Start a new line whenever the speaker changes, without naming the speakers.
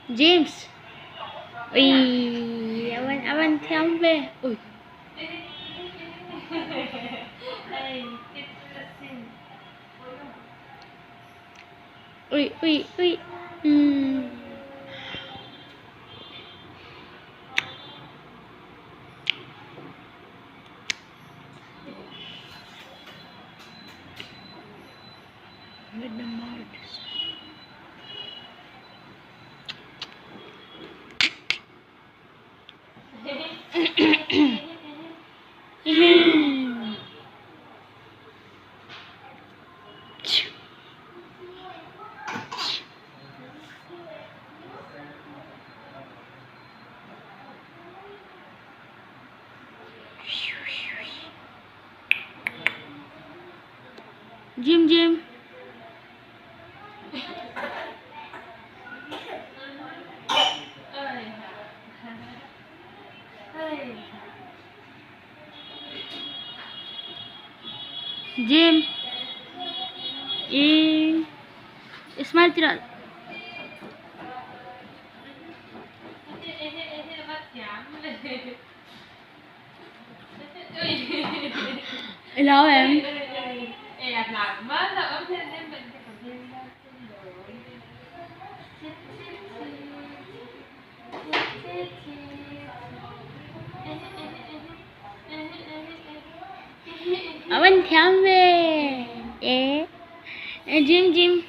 James. Ui, awan theo ông về. Ui. Ui, ui, ui. With the mods. Jim. Jim. Smile tidak? Hello em. Awan theo về. Jim. Jim.